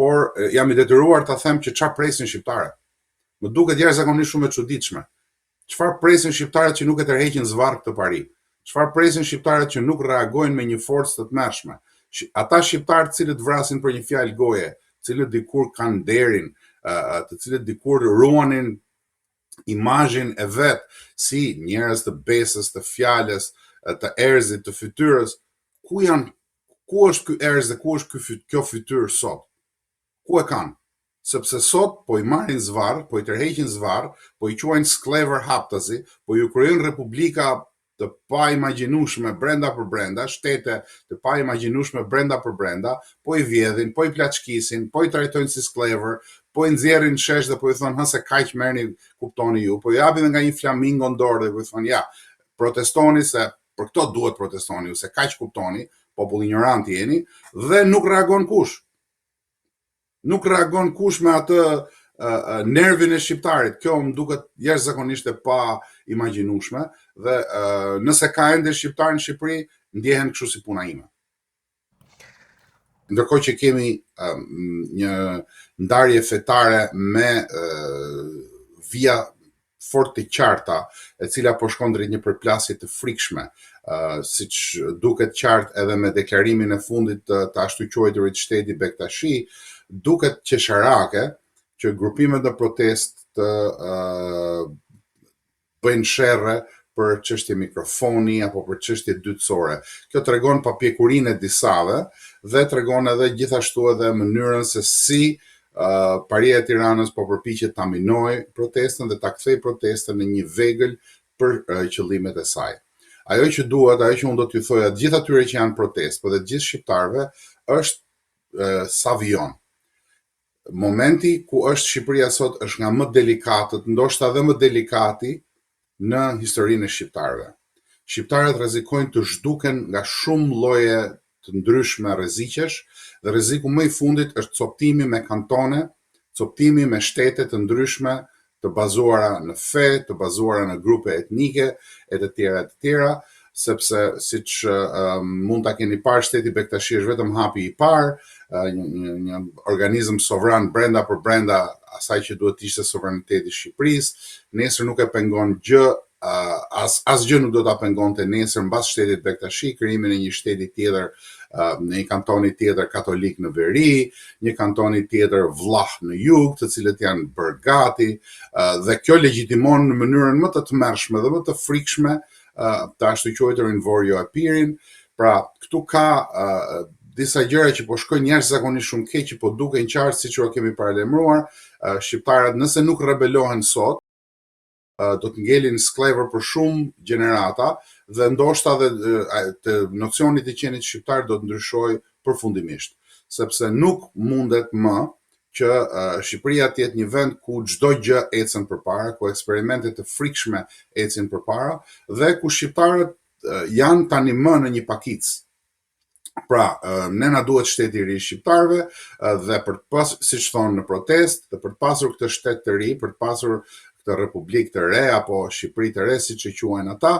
por jam I detyruar ta them që çfarë presin shqiptarët. Më duket jashtëzakonisht shumë e çuditshme. Çfarë presin shqiptarët që nuk e tërheqin zvarr këtë pari? Çfarë presin shqiptarët që nuk reagojnë me një forcë të tmerrshme? Ata shqiptarë të cilët vrasin për një fjalë goje, të cilët dikur kanë derin, të cilët dikur ruanin imazhin e vet si njerëz të besës, të fjalës, të erzit, të fytyrës, ku janë? Ku është ky erz dhe ku është kjo fytyrë sot? Ku e kanë? Sepse sot po I marrin zvarr, po I tërheqin zvarr, po I quajnë sklever haptazi, po ju krijojnë republika të pa imagjinueshme brenda për brenda, shtete të pa imagjinueshme brenda për brenda, po I vjedhin, po I plaçkisin, po I trajtojnë si sklever, po I nxjerrin shesh dhe po I thonë se kaq merrni, kuptoni ju, po I japin nga një flamingo në dorë dhe po I thonë ja, protestoni se për këto duhet protestoni, se kaq kuptoni, popull ignorant jeni, dhe nuk reagon kush. Nuk reagon kush me atë nervin e shqiptarit. Kjo më duket jashtëzakonisht e pa imagjinueshme dhe nëse ka ende shqiptar në Shqipëri, ndjehen kështu si puna ime. Ndërkohë që kemi një ndarje fetare me vija fort të qarta, e cila po shkon drejt një përplasje të frikshme, siç duket qartë edhe me deklarimin e fundit të ashtu quajturit shteti Bektashi, duket qesharake që grupimet në protest të bëjnë sherrë për çështje mikrofoni apo për çështje dytësore. Kjo tregon papjekurinë e disave dhe tregon edhe gjithashtu edhe mënyrën se si Paria e Tiranës po përpiqet ta minojë protestën dhe ta kthejë protestën në një vegël për qëllimet e saj. Ajo që duhet, ajo që unë do t'ju thoja të gjithë atyre që janë protestë, por dhe të gjithë shqiptarëve, është sa vijon. Momenti ku është Shqipëria sot është nga më delikatët, ndoshta edhe më delikati në historinë e shqiptarëve. Shqiptarët rrezikojnë të zhduken nga shumë lloje të ndryshme rreziqesh dhe rreziku më I fundit është coptimi me kantone, coptimi me shtete të ndryshme, të bazuara në fe, të bazuara në grupe etnike e të tjera, sepse siç mund ta keni parë, shteti Bektashi është vetëm hapi I parë, një organizëm sovran brenda për brenda asaj që duhet të ishte sovraniteti I Shqipërisë. Nesër nuk e pengon gjë, asgjë nuk do ta pengonte nesër mbas shtetit Bektashi, krijimin e një shteti tjetër, në një kantoni tjetër katolik në veri, një kantoni tjetër vllah në jug, të cilët janë bërë gati, dhe kjo legjitimon në mënyrën më të tmerrshme dhe më të frikshme të ashtu quajturin Vorjo Epirin. Pra, këtu ka disa gjëra që po shkojnë jashtëzakonisht shumë keq, që po duken qartë siç u kemi paralajmëruar. Shqiptarët nëse nuk rebelohen sot, do të ngelin sklever për shumë gjenerata dhe ndoshta dhe nocioni I qenit shqiptar do të ndryshojë përfundimisht, sepse nuk mundet më që Shqipëria të jetë një vend ku çdo gjë ecën përpara, ku eksperimente të frikshme ecin përpara dhe ku shqiptarët janë tani më në një pakicë. Pra, ne na duhet shteti I ri I shqiptarëve dhe për të pasur, siç thonë në protest, dhe për të pasur këtë shtet të ri, për të pasur këtë republikë të re apo Shqipëri të re, siç e quajnë ata,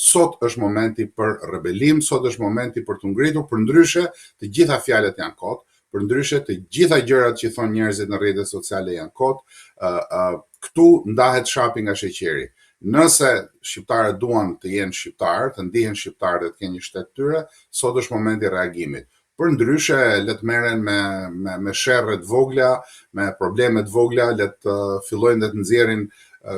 sot është momenti për rebelim, sot është momenti për të ngritur, përndryshe të gjitha fjalët janë kot, përndryshe të gjitha gjërat që thonë njerëzit në rrjetet sociale janë kot, këtu ndahet shapi nga sheqeri. Nëse shqiptarët duan të jenë shqiptarë, të ndihen shqiptarë dhe të kenë një shtet tyre, sot është momenti I reagimit. Përndryshe le të merren me sherrë të vogla, me probleme të vogla, le të fillojnë dhe të nxjerrin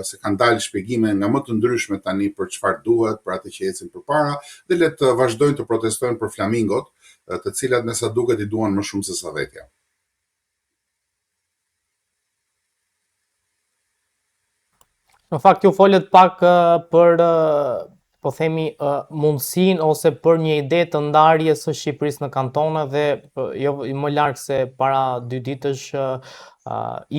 se kanë dalë shpjegime nga më të ndryshme tani për çfarë duhet, për atë që ecin përpara, dhe le të vazhdojnë të protestojnë për flamingot, të cilat me sa duket I duan më shumë se sa vetja. Në fakt ju folët pak për po themi mundësinë ose për një ide të ndarjes së Shqipërisë në kantone dhe jo më larg se para 2 ditësh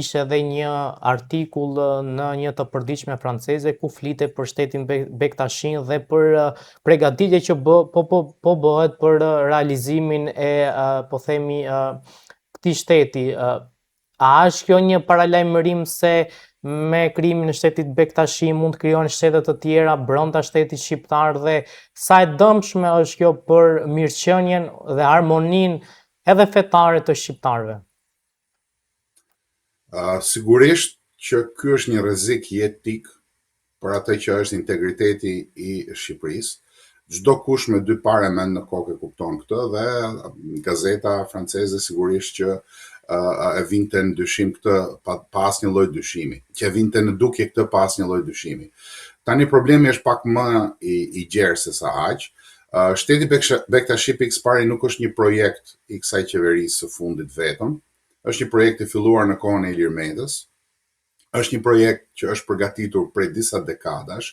ishte edhe një artikull në një të përditshme franceze ku flite për shtetin Bektashin dhe për përgatitje që po bëhet për realizimin e po themi këtij shteti. A është kjo një paralajmërim se me krijimin e shtetit Bektashi mund të krijohen shtete të tjera brenda shtetit shqiptar dhe sa e dëmshme është kjo për mirëqenien dhe harmoninë edhe fetare të shqiptarëve? Sigurisht që ky është një rrezik jetik për atë që është integriteti i Shqipërisë. Çdo kush me dy parë mend në kokë kupton këtë dhe gazeta franceze sigurisht që e vinte në dyshim këtë pa asnjë lloj dyshimi, që e vinte në dukje këtë pa asnjë lloj dyshimi. Tani problemi është pak më i gjerë se sa aq. Shteti Bektashi Pikës pari nuk është një projekt i kësaj qeverisë së fundit vetëm, është një projekt i filluar në kohën e Ilir Mendës, është një projekt që është përgatitur prej disa dekadash,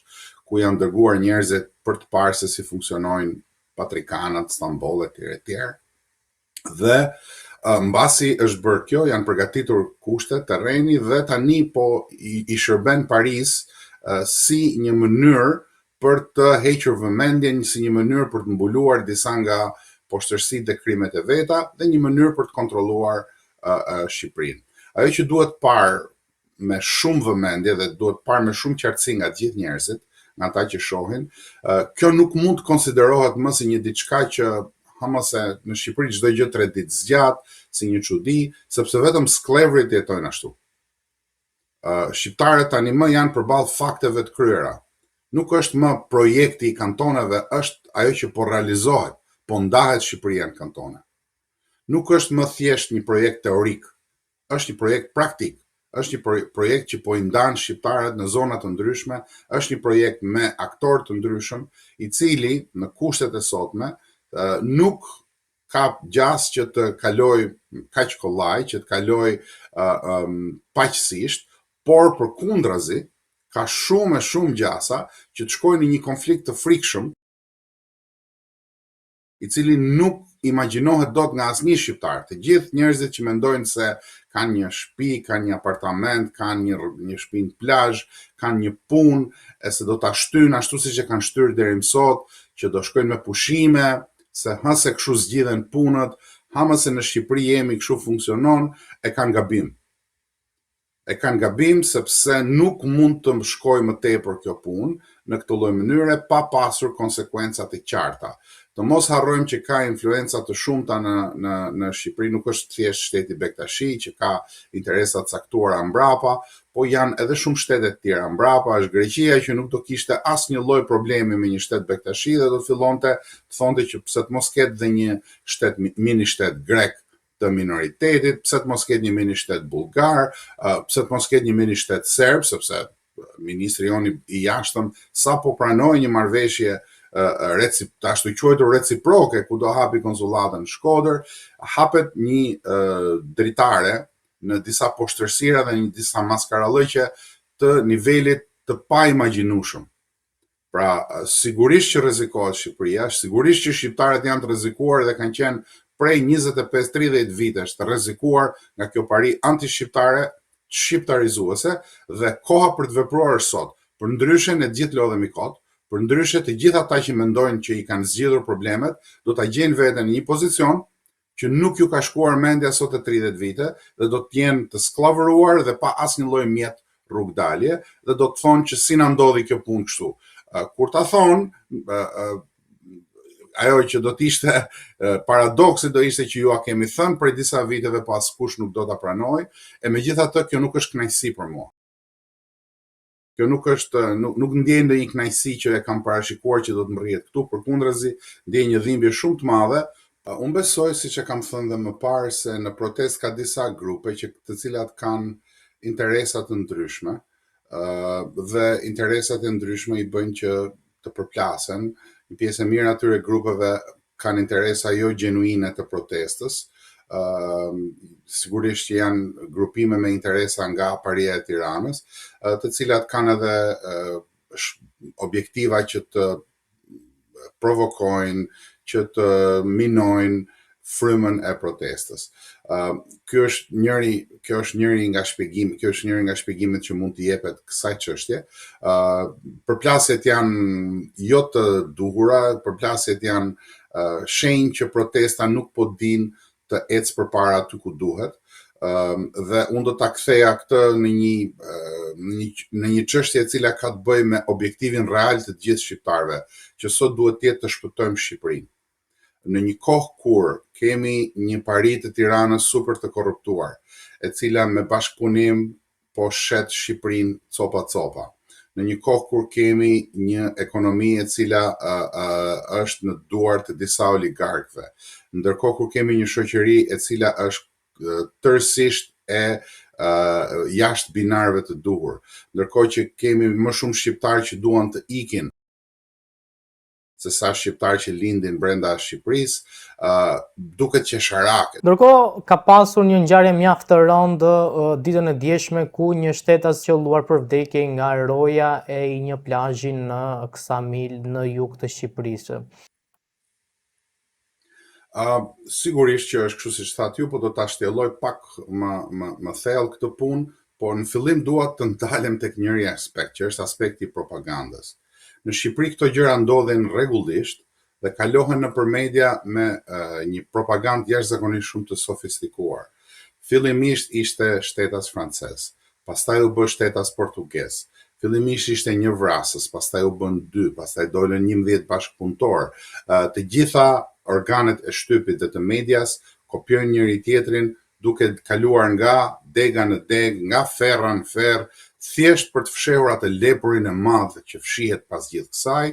ku janë dërguar njerëzit për të parë se si funksionojnë patrikanat, Stamboll etj. Dhe mbasi është bërë kjo, janë përgatitur kushtet, terreni dhe tani po i shërben Paris si një mënyrë për të hequr vëmendjen, si një mënyrë për të mbuluar disa nga poshtërsitë dhe krimet e veta dhe një mënyrë për të kontrolluar Shqipërinë. Ajo që duhet parë me shumë vëmendje dhe duhet parë me shumë qartësi nga të gjithë njerëzit, nga ata që shohin, kjo nuk mund të konsiderohet më si një diçka që hamase në Shqipëri çdo gjë 3 ditë zgjat, si një çudi, sepse vetëm sklevrit jetojnë ashtu. Shqiptarët tani më janë përballë fakteve të kryera. Nuk është më projekti i kantoneve, është ajo që po realizohet, po ndahet Shqipëria në kantone. Nuk është më thjesht një projekt teorik, është një projekt praktik, është një projekt që po i ndan shqiptarët në zona të ndryshme, është një projekt me aktorë të ndryshëm, i cili në kushtet e sotme nuk ka gjas që të kaloj kaq kollaj, që të kaloj paqësisht, por përkundrazi ka shumë e shumë gjasa që të shkojnë në një konflikt të frikshëm, i cili nuk imagjinohet dot nga asnjë shqiptar. Të gjithë njerëzit që mendojnë se kanë një shtëpi, kanë një apartament, kanë një shtëpi në plazh, kanë një punë, e se do ta shtyjnë ashtu siç e kanë shtyrë deri më sot, që do shkojnë me pushime, se se kështu zgjidhen punët, se në Shqipëri jemi kështu funksionon, e kanë gabim. E kanë gabim sepse nuk mund të shkojë më tepër kjo punë në këtë lloj mënyre pa pasur konsekuenca të qarta. Të mos harrojmë që ka influenca të shumta në Shqipëri, nuk është thjesht shteti Bektashi që ka interesa të caktuara mbrapa, po janë edhe shumë shtete të tjera mbrapa, është Greqia që nuk do kishte asnjë lloj problemi me një shtet Bektashi dhe do të fillonte të thonte që pse të mos ketë dhe një shtet mini shtet grek të minoritetit, pse të mos ketë një mini shtet bullgar, pse të mos ketë një mini shtet serb, sepse ministri joni i jashtëm sapo pranoi një marrëveshje ashtu quajtur reciproke, ku do hapi konsullatën në Shkodër, hapet një dritare në disa poshtërsira dhe në disa maskarallëqe të nivelit të paimagjinueshëm. Pra, sigurisht që rrezikohet Shqipëria, sigurisht që shqiptarët janë të rrezikuar dhe kanë qenë prej 25-30 vitesh të rrezikuar nga kjo pari anti-shqiptare, shqiptarizuese, dhe koha për të vepruar është sot. Përndryshe ne gjithë lodhemi kot, përndryshe të gjithë ata që mendojnë që i kanë zgjidhur problemet, do ta gjejnë veten në një pozicion që nuk ju ka shkuar mendja sot e 30 vite dhe do të jenë të skllavëruar dhe pa asnjë lloj mjet rrugdalje dhe do të thonë që si na ndodhi kjo punë kështu. Kur ta thonë, ajo që do të ishte paradoksi do ishte që ju a kemi thënë prej disa viteve po askush nuk do ta pranoj, e megjithatë kjo nuk është kënaqësi për mua. Kjo nuk ndjej ndonjë kënaqësi që e kam parashikuar që do të më rrihet këtu, përkundrazi ndjej një dhimbje shumë të madhe. Unë besoj, siç e kam thënë dhe më parë, se në protestë ka disa grupe të cilat kanë interesa të ndryshme, dhe interesat e ndryshme i bëjnë që të përplasen. Një pjesë e mirë atyre grupeve kanë interesa jo gjenuine të protestës. Sigurisht që janë grupime me interesa nga Paria e Tiranës, të cilat kanë edhe objektiva që të provokojnë, që të minojnë frymën e protestës. Kjo është njëri nga shpjegimet që mund të jepet kësaj çështje. Përplasjet janë jo të duhura, përplasjet janë shenjë që protesta nuk po din të ecë përpara aty ku duhet. Dhe unë do ta ktheja këtë në një çështje e cila ka të bëjë me objektivin real të gjithë shqiptarëve, që sot duhet të jetë të shpëtojmë Shqipërinë. në një kohë kur kemi një pari të Tiranës super të korruptuar, e cila me bashkëpunim po shet Shqipërinë copa. Në një kohë kur kemi një ekonomi e cila është në duart të disa oligarkëve, ndërkohë kur kemi një shoqëri e cila është tërësisht e jashtë binarëve të duhur, ndërkohë që kemi më shumë shqiptarë që duan të ikin se sa shqiptarë që lindin brenda Shqipërisë, duket qesharake. Ndërkohë ka pasur një ngjarje mjaft të rëndë ditën e djeshme ku një shtetas qelluar për vdekje nga roja e një plazhi në Ksamil në jug të Shqipërisë. Sigurisht që është kështu siç thatë ju, po do ta shtjelloj pak më thellë këtë punë, po në fillim dua të ndalem tek njëri aspekt, që është aspekti i propagandës. Në Shqipëri këto gjëra ndodhen rregullisht dhe kalohen nëpër media me një propagandë jashtëzakonisht shumë të sofistikuar. Fillimisht ishte shtetas francez, pastaj u bë shtetas portugez. Fillimisht ishte një vrasës, pastaj u bën 2, pastaj dolën 11 bashkëpunëtor. Të gjitha organet e shtypit dhe të medias kopjojnë njëri tjetrin duke kaluar nga dega në deg, nga ferra në ferr, thjesht për të fshehur atë lepurin e madh që fshihet pas gjithë kësaj,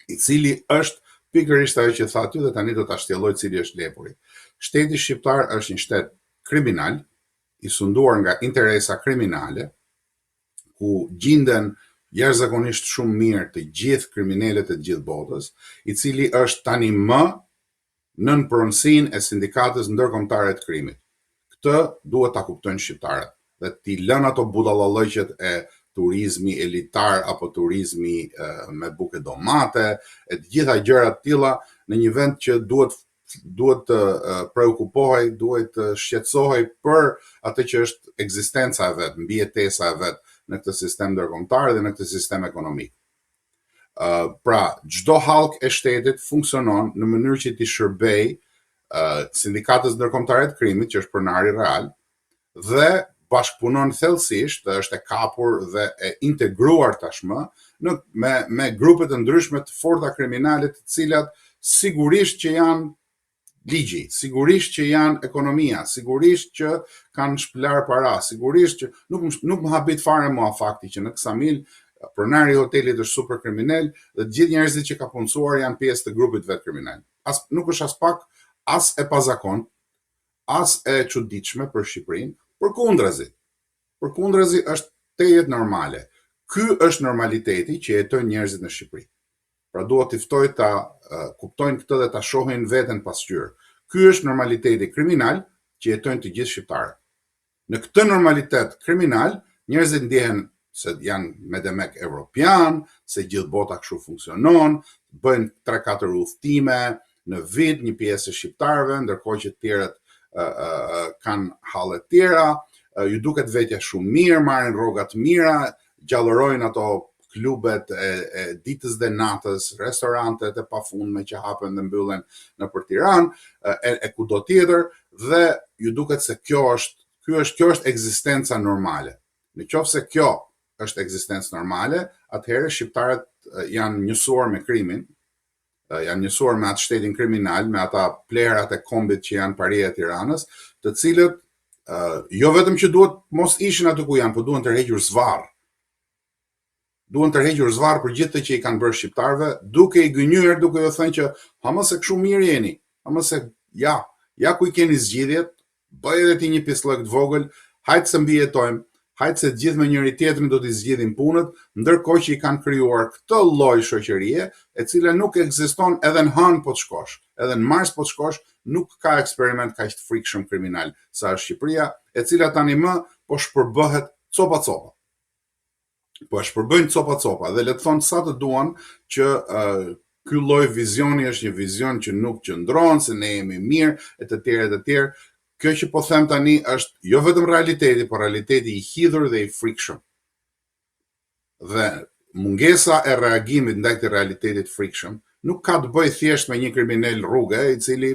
i cili është pikërisht ajo që thatë ju dhe tani do ta shtjelloj cili është lepuri. Shteti shqiptar është një shtet kriminal, i sunduar nga interesa kriminale, ku gjenden jashtëzakonisht shumë mirë të gjithë kriminalet e të gjithë botës, i cili është tani më nën pronësinë e sindikatës ndërkombëtare të krimit. Këtë duhet ta kuptojnë shqiptarët dhe t'i lënë ato budallallëqet e turizmi elitar apo turizmi me buke domate, e të gjitha gjërat të tilla në një vend që duhet të preokupohej, duhet të shqetësohej për atë që është ekzistenca e vet, mbijetesa e vet në këtë sistem ndërkombëtar dhe në këtë sistem ekonomik. Pra, çdo hallk e shtetit funksionon në mënyrë që t'i shërbej sindikatës ndërkombëtare të krimit, që është pronari real, dhe bashkëpunon thellësisht, është e kapur dhe e integruar tashmë me grupe të ndryshme të forta kriminale, të cilat sigurisht që janë ligji, sigurisht që janë ekonomia, sigurisht që kanë shpëlar para, sigurisht që nuk më habit fare mua fakti që në Ksamil pronari i hotelit është super kriminal dhe të gjithë njerëzit që ka punësuar janë pjesë të grupit vet kriminal. Nuk është as pak as e pazakon, as e çuditshme për Shqipërinë, përkundrazi është tejet normale. Ky është normaliteti që jetojnë njerëzit në Shqipëri. Pra dua t'i ftoj ta kuptojnë këtë dhe ta shohin veten pasqyrë. Ky është normaliteti kriminal që jetojnë të gjithë shqiptarët. Në këtë normalitet kriminal, njerëzit ndjehen se janë me demek evropian, se gjithë bota kështu funksionon, bëjnë 3-4 udhëtime në vit, një pjesë e shqiptarëve, ndërkohë që të tjerët kanë halle të tjera, ju duket vetja shumë mirë, marrin rroga të mira, gjallërojnë ato klubet e ditës dhe natës, restorantet e pafundme që hapen dhe mbyllen nëpër Tiranë e kudo tjetër, dhe ju duket se kjo është ekzistenca normale. Në qoftë se kjo është ekzistencë normale, atëherë shqiptarët janë njësuar me krimin, janë njësuar me atë shtetin kriminal, me ata plerat e kombit që janë paria e Tiranës, të cilët jo vetëm që duhet mos ishin aty ku janë, por duhen tërhequr zvarr. Duhen tërhequr zvarr për gjithë të që i kanë bërë shqiptarëve, duke i gënjur, duke ju thënë që ha mos e kështu mirë jeni, ha mos e ja ku i keni zgjidhjet, bëj edhe ti një pislëk të vogël, hajtë se mbijetojmë, hajtë se gjithë me njëri tjetrin do t'i zgjidhin punët, ndërkohë që i kanë krijuar këtë lloj shoqërie, e cila nuk ekziston edhe në Hënë po të shkosh, edhe në Mars po të shkosh, nuk ka eksperiment kaq të frikshëm kriminal sa është Shqipëria, e cila tani më po shpërbëhet copa. Po shpërbëjnë copa dhe le të thonë sa të duan që ky lloj vizioni është një vizion që nuk qëndron, se ne jemi mirë e të tjerë. Kjo që po them tani është jo vetëm realiteti, por realiteti i hidhur dhe i frikshëm. Dhe mungesa e reagimit ndaj këtij realitetit frikshëm nuk ka të bëjë thjesht me një kriminal rruge, i cili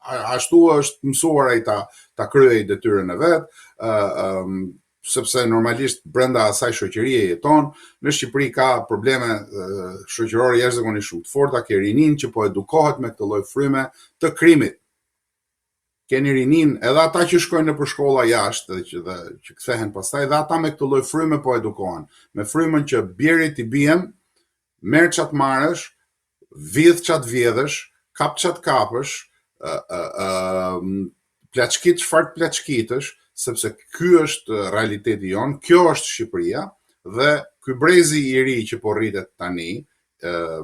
ashtu është mësuar ai ta kryej detyrën e vet, sepse normalisht brenda asaj shoqërie jeton. Në Shqipëri ka probleme shoqërore jashtëzakonisht shumë të forta, ke rinin që po edukohet me këtë lloj fryme të krimit. Keni rinin edhe ata që shkojnë nëpër shkolla jashtë dhe që kthehen pastaj, dhe ata me këtë lloj fryme po edukohen. Me frymën që bjerit i biem, merr çat marrësh, vjedh çat vjedhësh, kap çat kapësh, plaçkit çfarë plaçkitësh, sepse ky është realiteti jon, kjo është Shqipëria, dhe ky brezi i ri që po rritet tani,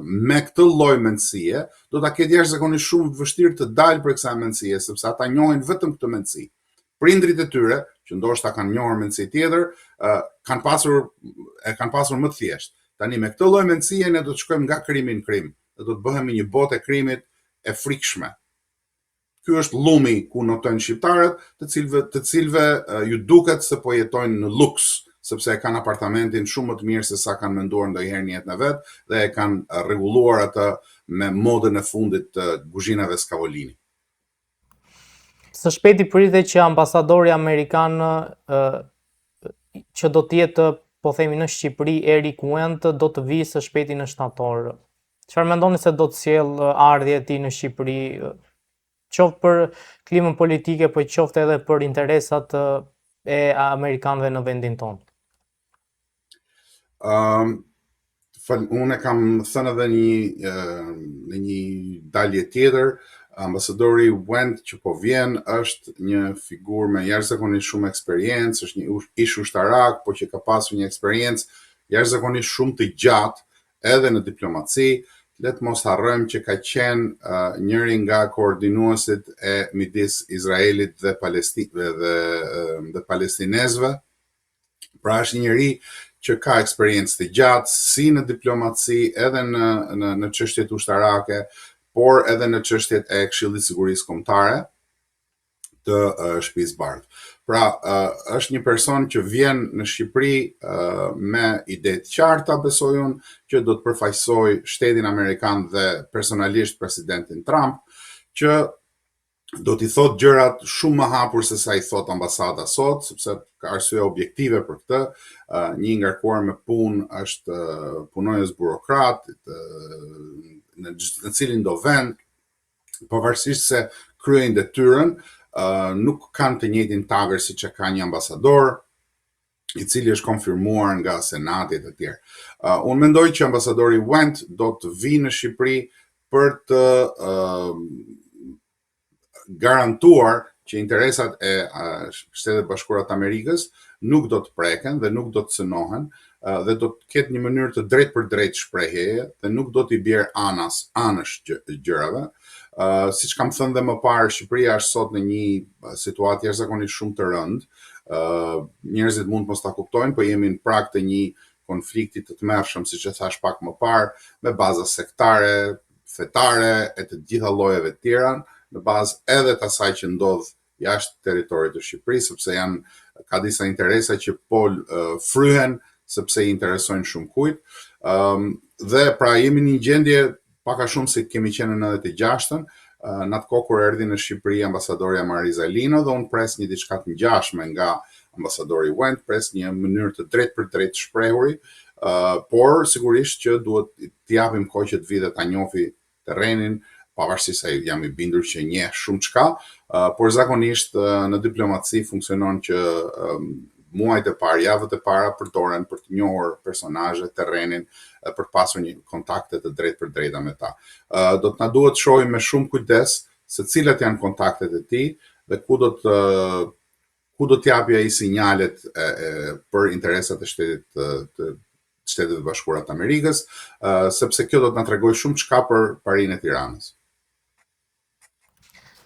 me këtë lloj mendësie, do ta ketë jashtëzakonisht shumë vështirë të dalë për kësaj mendësie, sepse ata njohin vetëm këtë mendësi. Prindrit e tyre, që ndoshta kanë njohur mendësi tjetër, kanë pasur më të thjeshtë. Tani me këtë lloj mendësie ne do të shkojmë nga krimi në krim, dhe do të bëhemi një botë e krimit e frikshme. Ky është llumi ku notojnë shqiptarët, të cilëve ju duket se po jetojnë në luks, sepse e kanë apartamentin shumë më të mirë se sa kanë menduar ndonjëherë në jetën e vet, dhe e kanë rregulluar atë me modën e fundit të kuzhinave Scavolini. Së shpejti pritet që ambasadori amerikan që do të jetë, po themi, në Shqipëri, Eric Wendt, do të vijë së shpejti në shtator. Çfarë mendoni se do të sjell ardhja e tij në Shqipëri, qoftë për klimën politike, po qoftë edhe për interesat e amerikanëve në vendin tonë? Unë kam thënë edhe në një dalje tjetër, ambasadori Wendt që po vjen është një figurë me jashtëzakonisht shumë eksperiencë, është një ish ushtarak, po që ka pasur një eksperiencë jashtëzakonisht shumë të gjatë edhe në diplomaci. Le të mos harrojmë që ka qenë njëri nga koordinuesit e midis Izraelit dhe palestinezëve. Pra është një njeri që ka eksperiencë të gjatë si në diplomaci, edhe në çështjet ushtarake, por edhe në çështjet e Këshillit Sigurisë Kombëtare të Shtëpisë Bardhë. Pra, është një person që vjen në Shqipëri me ide të qarta, besoj unë, që do të përfaqësoj shtetin amerikan dhe personalisht presidentin Trump, që do t'i thot gjërat shumë më hapur se sa i thot ambasada sot, sepse ka arsye objektive për këtë. Një ngarkuar me punë është punonjës burokrat në cilin do vend, pavarësisht se kryejnë detyrën, nuk kanë të njëjtin tagër siç e ka një ambasador, i cili është konfirmuar nga senati e të tjerë. Unë mendoj që ambasadori Wendt do të vijë në Shqipëri për të garantuar që interesat e Shtetit Bashkuar të Amerikës nuk do të preken dhe nuk do të cënohen, dhe do të ketë një mënyrë të drejtë për drejtë shprehjeje dhe nuk do t'i bjerë anësh gjërave. Siç kam thënë dhe më parë, Shqipëria është sot në një situatë jashtëzakonisht shumë të rëndë. Njerëzit mund mos ta kuptojnë, po jemi në prag të një konflikti të tmerrshëm, siç e thash pak më parë, me baza sektare, fetare e të gjitha llojeve të tjera, në bazë edhe të asaj që ndodh jashtë territorit të Shqipërisë, sepse ka disa interesa që po fryhen sepse i interesojnë shumë kujt. Dhe pra jemi në një gjendje pak a shumë si kemi qenë në 96-ën, në atë kohë kur erdhi në Shqipëri ambasadorja Marisa Elino, dhe unë pres një diçka të ngjashme nga ambasadori Wendt, pres një mënyrë të drejtë për drejtë shprehuri, por sigurisht që duhet t'i japim kohë që të vijë dhe ta njohë terrenin, pavarësisht se jam i bindur që njeh shumë çka, por zakonisht në diplomaci funksionon që muajt e parë, javët e para përdoren për të njohur personazhet, terrenin, për të pasur një kontakte të drejtë për drejta me ta. Do të na duhet të shohim me shumë kujdes se cilat janë kontaktet e tij dhe ku do të japë ai sinjalet për interesat e Shtetit Bashkuar të Amerikës, sepse kjo do të na tregojë shumë çka për parinë e Tiranës.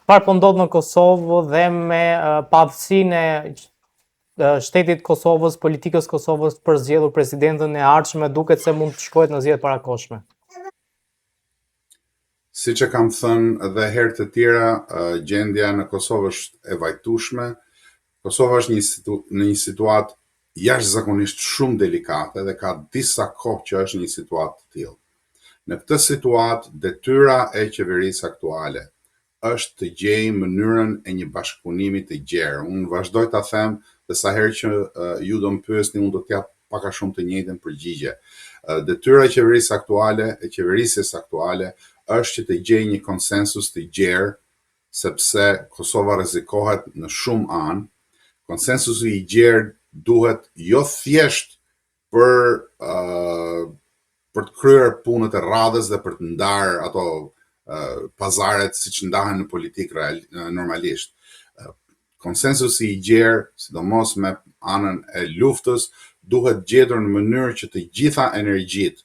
Çfarë po ndodh në Kosovë dhe me padësinë e shtetit Kosovës, politikës Kosovës për zgjedhur presidentën e ardhshme, duket se mund të shkohet në zgjedhje parakoshme? Siç e kam thënë edhe herë të tjera, gjendja në Kosovë është e vajtueshme. Kosova është në një situatë jashtëzakonisht shumë delikate dhe ka disa kohë që është një situatë të tillë. Në këtë situatë, detyra e qeverisë aktuale është të gjejë mënyrën e një bashkëpunimi të gjerë. Unë vazhdoj ta them dhe sa herë që ju do më pyesni, unë do t'jap pak a shumë të njëjtën përgjigje. Detyra e qeverisjes aktuale është që të gjejë një konsensus të gjerë, sepse Kosova rrezikohet në shumë anë. Konsensusi i gjerë duhet jo thjesht për të kryer punët e radhës dhe për të ndarë ato pazaret siç ndahen në politikë normalisht. Konsensusi i gjerë, sidomos me anën e luftës, duhet gjetur në mënyrë që të gjitha energjitë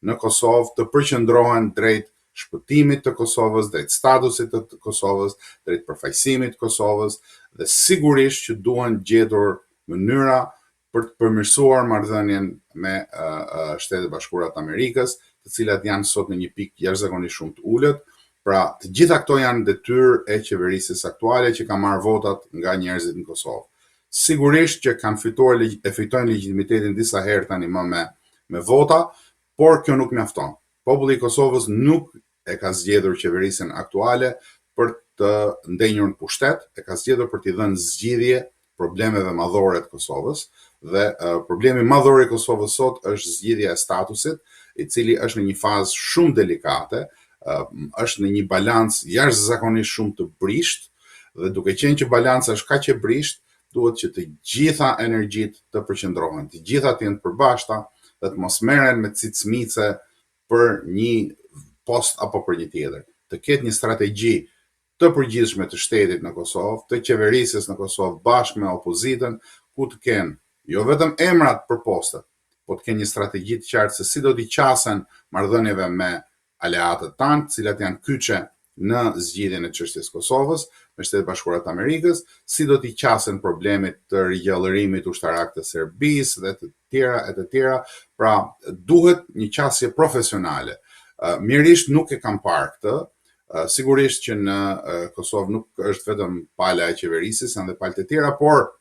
në Kosovë të përqendrohen drejt shpëtimit të Kosovës, drejt statusit të Kosovës, drejt përfaqësimit të Kosovës, dhe sigurisht që duhen gjetur mënyra për të përmirësuar marrëdhënien me Shtetet Bashkuara të Amerikës, të cilat janë sot në një pikë jashtëzakonisht shumë të ulët. Pra, të gjitha këto janë detyrë e qeverisjes aktuale që ka marrë votat nga njerëzit në Kosovë. Sigurisht që fitojnë legitimitetin disa herë tani më me vota, por kjo nuk mjafton. Populli i Kosovës nuk e ka zgjedhur qeverisjen aktuale për të ndenjur në pushtet, e ka zgjedhur për t'i dhënë zgjidhje problemeve madhore të Kosovës, dhe problemi madhor i Kosovës sot është zgjidhja e statusit, i cili është në një fazë shumë delikate, është në një balancë jashtëzakonisht shumë të brisht, dhe duke qenë që balanca është kaq e brisht, duhet që të gjitha energjitë të përqendrohen, të gjitha të jenë të përbashkëta dhe të mos merren me cicmice për një post apo për një tjetër. Të ketë një strategji të përgjithshme të shtetit në Kosovë, të qeverisjes në Kosovë bashkë me opozitën, ku të kenë jo vetëm emrat për postet, po të kenë një strategji të qartë se si do t'i qasen marrëdhënieve me aleatët tanë, të cilat janë kyçe në zgjidhjen e çështjes Kosovës me Shtetet Bashkuara të Amerikës, si do t'i qasen problemit të rigjallërimit ushtarak të Serbisë dhe të tjera. Pra, duhet një qasje profesionale. Mirërisht nuk e kam parë këtë. Sigurisht që në Kosovë nuk është vetëm pala e qeverisjes, janë dhe palët e tjera, por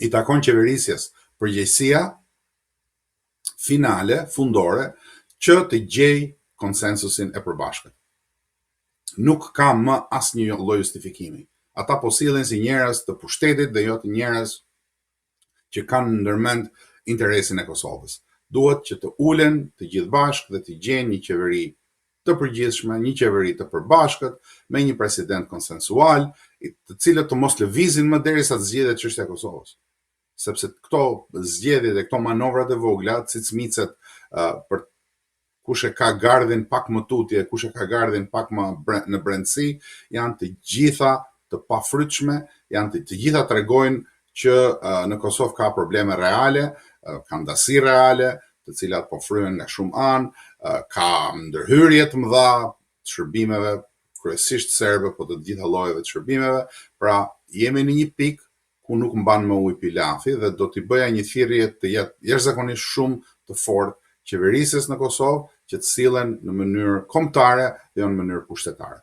i takon qeverisjes përgjegjësia finale, fundore, që të gjej konsensusin e përbashkët. Nuk ka më asnjë lloj justifikimi. Ata po sillen si njerëz të pushtetit dhe jo të njerëz që kanë ndërmend interesin e Kosovës. Duhet që të ulen të gjithë bashkë dhe të gjejnë një qeveri të përgjithshme, një qeveri të përbashkët, me një president konsensual, të cilët të mos lëvizin më derisa të zgjidhet çështja e Kosovës. Sepse këto zgjedhje dhe këto manovrat e vogla, cicmicet për kush e ka gardhin pak më tutje, kush e ka gardhin pak më në brendësi, janë të gjitha të pafrytshme, të gjitha tregojnë që në Kosovë ka probleme reale, ka ndasi reale, të cilat po fryen nga shumë anë, ka ndërhyrje të mëdha të shërbimeve, kryesisht serbe, po të gjitha llojeve të shërbimeve. Pra, jemi në një pikë ku nuk mban më ujë pilafi dhe do t'i bëja një thirrje të jashtëzakonisht shumë të fortë qeverisjes në Kosovë që të sillen në mënyrë kombëtare dhe jo në mënyrë pushtetare.